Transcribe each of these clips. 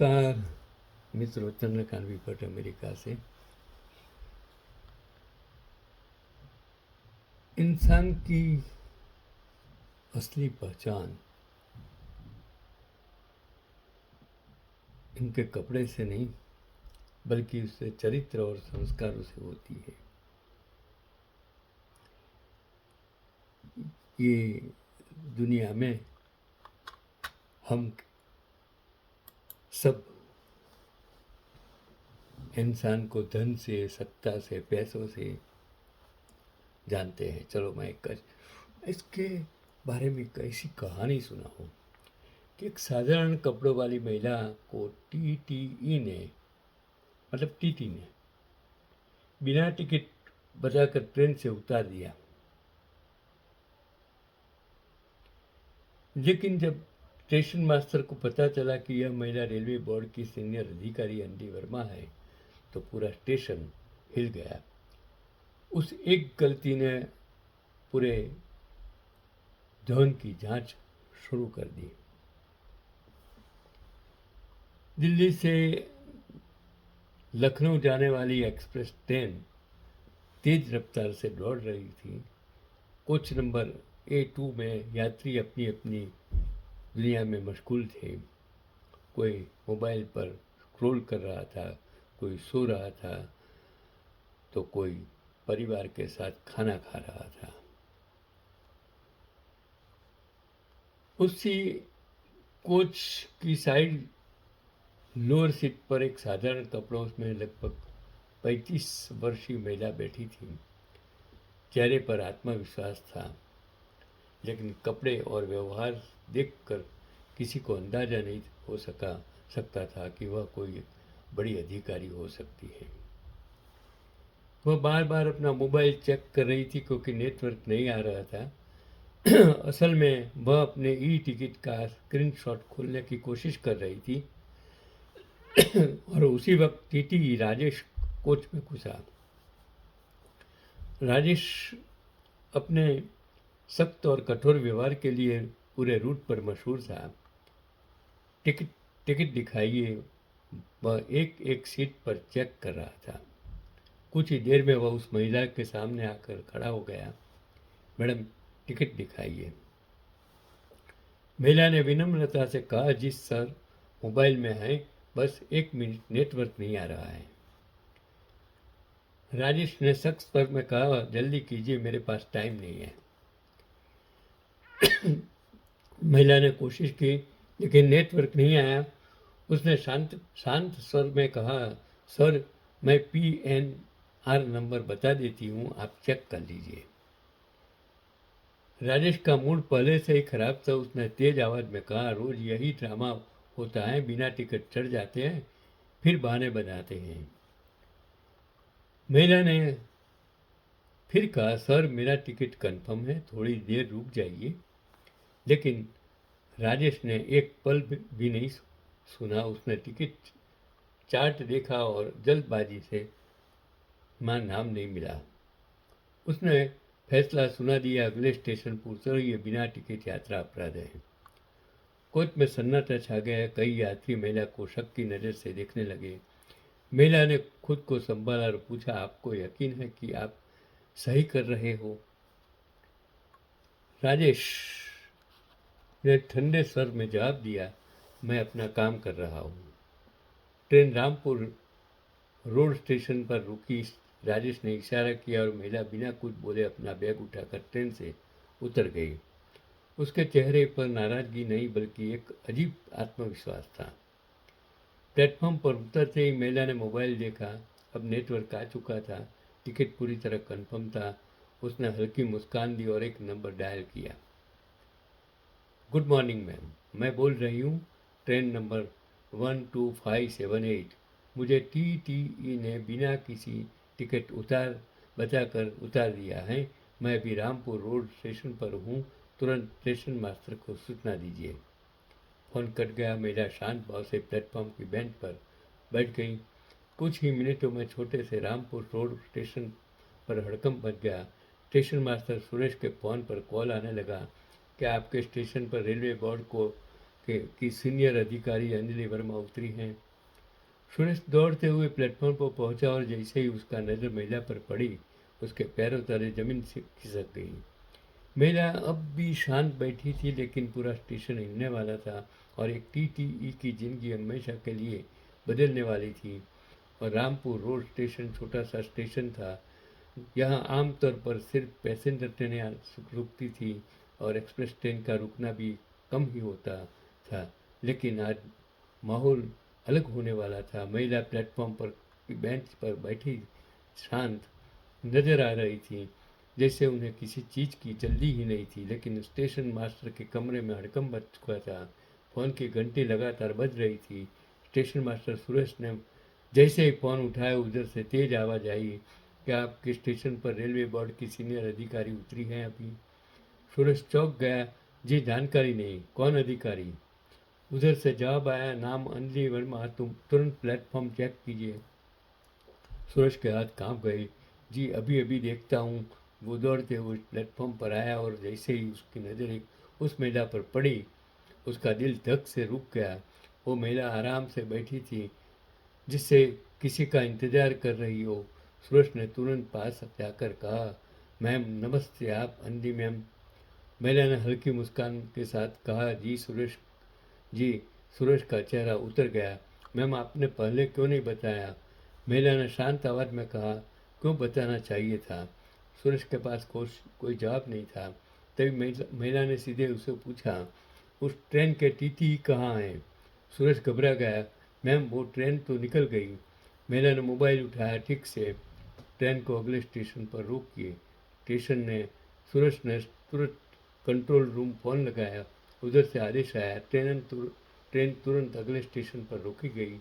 नमस्कार मित्रों, चंद्रकांत विपट अमेरिका से। इंसान की असली पहचान इनके कपड़े से नहीं बल्कि उसके चरित्र और संस्कारों से होती है। ये दुनिया में हम सब इंसान को धन से, सत्ता से, पैसों से जानते हैं। चलो मैं इसके बारे में एक ऐसी कहानी सुनाऊं कि एक साधारण कपड़ों वाली महिला को टीटीई ने मतलब टीटी ने बिना टिकट बचाकर ट्रेन से उतार दिया। लेकिन जब स्टेशन मास्टर को पता चला कि यह महिला रेलवे बोर्ड की सीनियर अधिकारी अंडी वर्मा है तो पूरा स्टेशन हिल गया। उस एक गलती ने पूरे धन की जांच शुरू कर दी। दिल्ली से लखनऊ जाने वाली एक्सप्रेस ट्रेन तेज रफ्तार से दौड़ रही थी। कोच नंबर A2 में यात्री अपनी अपनी दुनिया में मशगूल थे। कोई मोबाइल पर स्क्रॉल कर रहा था, कोई सो रहा था तो कोई परिवार के साथ खाना खा रहा था। उसी कोच की साइड लोअर सीट पर एक साधारण कपड़ों में लगभग 35 वर्षीय महिला बैठी थी। चेहरे पर आत्मविश्वास था, लेकिन कपड़े और व्यवहार देखकर किसी को अंदाजा नहीं हो सकता था कि वह कोई बड़ी अधिकारी हो सकती है। वह बार बार अपना मोबाइल चेक कर रही थी क्योंकि नेटवर्क नहीं आ रहा था। असल में वह अपने ई टिकट का स्क्रीनशॉट खोलने की कोशिश कर रही थी और उसी वक्त टीटी राजेश कोच में घुसा। राजेश अपने सख्त और कठोर व्यवहार के लिए पूरे रूट पर मशहूर था। टिकट टिकट दिखाइए, वह एक एक सीट पर चेक कर रहा था। कुछ ही देर में वह उस महिला के सामने आकर खड़ा हो गया। मैडम, टिकट दिखाइए। महिला ने विनम्रता से कहा, जी सर, मोबाइल में है, बस 1 मिनट, नेटवर्क नहीं आ रहा है। राजेश ने सख्त स्वर में कहा, जल्दी कीजिए, मेरे पास टाइम नहीं है। महिला ने कोशिश की लेकिन नेटवर्क नहीं आया। उसने शांत स्वर में कहा, सर, मैं PNR नंबर बता देती हूँ, आप चेक कर लीजिए। राजेश का मूड पहले से ही खराब था। उसने तेज आवाज में कहा, रोज यही ड्रामा होता है, बिना टिकट चढ़ जाते हैं फिर बहाने बनाते हैं। महिला ने फिर कहा, सर, मेरा टिकट कंफर्म है, थोड़ी देर रुक जाइए। लेकिन राजेश ने एक पल भी नहीं सुना। उसने टिकट चार्ट देखा और जल्दबाजी से नाम नहीं मिला। उसने फैसला सुना दिया, अगले स्टेशन पर ये बिना टिकट यात्रा अपराध है। कोच में सन्नाटा छा गया। कई यात्री महिला को शक की नज़र से देखने लगे। महिला ने खुद को संभाला और पूछा, आपको यकीन है कि आप सही कर रहे हो? राजेश ने ठंडे स्वर में जवाब दिया, मैं अपना काम कर रहा हूँ। ट्रेन रामपुर रोड स्टेशन पर रुकी। राजेश ने इशारा किया और महिला बिना कुछ बोले अपना बैग उठाकर ट्रेन से उतर गई। उसके चेहरे पर नाराजगी नहीं बल्कि एक अजीब आत्मविश्वास था। प्लेटफॉर्म पर उतरते ही महिला ने मोबाइल देखा। अब नेटवर्क आ चुका था, टिकट पूरी तरह कंफर्म था। उसने हल्की मुस्कान दी और एक नंबर डायल किया। गुड मॉर्निंग मैम, मैं बोल रही हूँ ट्रेन नंबर 12578। मुझे TTE ने बिना किसी टिकट बचाकर उतार दिया है। मैं अभी रामपुर रोड स्टेशन पर हूँ, तुरंत स्टेशन मास्टर को सूचना दीजिए। फोन कट गया। महिला शांत भाव से प्लेटफॉर्म की बेंच पर बैठ गई। कुछ ही मिनटों में छोटे से रामपुर रोड स्टेशन पर हड़कंप मच गया। स्टेशन मास्टर सुरेश के फ़ोन पर कॉल आने लगा, क्या आपके स्टेशन पर रेलवे बोर्ड कि सीनियर अधिकारी अंजलि वर्मा उतरी हैं। सुरेश दौड़ते हुए प्लेटफॉर्म पर पहुंचा और जैसे ही उसका नज़र महिला पर पड़ी, उसके पैरों तले जमीन से खिसक गई। महिला अब भी शांत बैठी थी, लेकिन पूरा स्टेशन हिलने वाला था और एक टीटीई की जिंदगी हमेशा के लिए बदलने वाली थी। और रामपुर रोड स्टेशन छोटा सा स्टेशन था। यहाँ आमतौर पर सिर्फ पैसेंजर ट्रेनें रुकती थी और एक्सप्रेस ट्रेन का रुकना भी कम ही होता था, लेकिन आज माहौल अलग होने वाला था। महिला प्लेटफॉर्म पर बेंच पर बैठी शांत नजर आ रही थी, जैसे उन्हें किसी चीज़ की जल्दी ही नहीं थी। लेकिन स्टेशन मास्टर के कमरे में हड़कंप मच चुका था। फ़ोन की घंटी लगातार बज रही थी। स्टेशन मास्टर सुरेश ने जैसे ही फ़ोन उठाया, उधर से तेज आवाज़ आई, क्या आपके स्टेशन पर रेलवे बोर्ड की सीनियर अधिकारी उतरी हैं अभी? सुरेश चौंक गया। जी जानकारी नहीं, कौन अधिकारी? उधर से जवाब आया, नाम अंजलि वर्मा, तुम तुरंत प्लेटफॉर्म चेक कीजिए। सुरेश के हाथ कांप गए। जी अभी अभी देखता हूँ। वो दौड़ते हुए प्लेटफॉर्म पर आया और जैसे ही उसकी नज़र एक उस महिला पर पड़ी, उसका दिल धक से रुक गया। वो महिला आराम से बैठी थी, जिससे किसी का इंतजार कर रही हो। सुरेश ने तुरंत पास जाकर कहा, मैम नमस्ते, आप अंजलि मैम? महिला ने हल्की मुस्कान के साथ कहा, जी सुरेश जी। सुरेश का चेहरा उतर गया। मैम आपने पहले क्यों नहीं बताया? महिला ने शांत आवाज़ में कहा, क्यों बताना चाहिए था? सुरेश के पास कोई जवाब नहीं था। तभी महिला ने सीधे उसे पूछा, उस ट्रेन के टीटी कहाँ हैं? सुरेश घबरा गया। मैम वो ट्रेन तो निकल गई। महिला ने मोबाइल उठाया, ठीक से ट्रेन को अगले स्टेशन पर रोकिए। स्टेशन ने सुरेश ने तुरंत कंट्रोल रूम फ़ोन लगाया। उधर से आदेश आया, ट्रेन तुरंत अगले स्टेशन पर रोकी गई।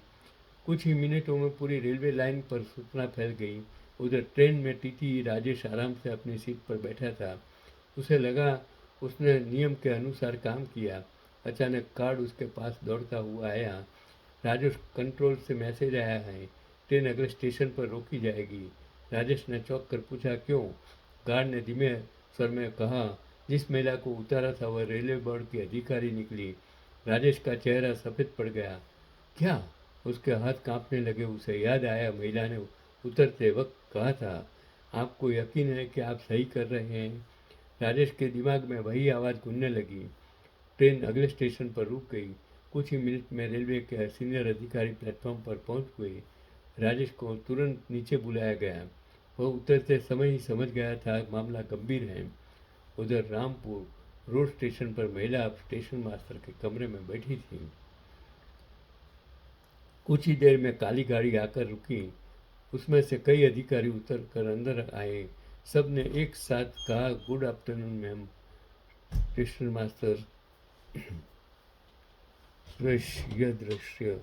कुछ ही मिनटों में पूरी रेलवे लाइन पर सूचना फैल गई। उधर ट्रेन में टीटी राजेश आराम से अपनी सीट पर बैठा था। उसे लगा उसने नियम के अनुसार काम किया। अचानक कार्ड उसके पास दौड़ता हुआ आया। राजेश, कंट्रोल से मैसेज आया है, ट्रेन अगले स्टेशन पर रोकी जाएगी। राजेश ने चौंक कर पूछा, क्यों? गार्ड ने धीमे स्वर में कहा, जिस महिला को उतारा था वह रेलवे बोर्ड की अधिकारी निकली। राजेश का चेहरा सफ़ेद पड़ गया। क्या? उसके हाथ कांपने लगे। उसे याद आया, महिला ने उतरते वक्त कहा था, आपको यकीन है कि आप सही कर रहे हैं? राजेश के दिमाग में वही आवाज़ गूंजने लगी। ट्रेन अगले स्टेशन पर रुक गई। कुछ ही मिनट में रेलवे के सीनियर अधिकारी प्लेटफॉर्म पर पहुंच गए। राजेश को तुरंत नीचे बुलाया गया। वह उतरते समय ही समझ गया था मामला गंभीर है। उधर रामपुर रोड स्टेशन पर महिला अब स्टेशन मास्टर के कमरे में बैठी थी। कुछ ही देर में काली गाड़ी आकर रुकी। उसमें से कई अधिकारी उतर कर अंदर आए। सब ने एक साथ कहा, good afternoon ma'am. Station master Suresh, यह दृश्य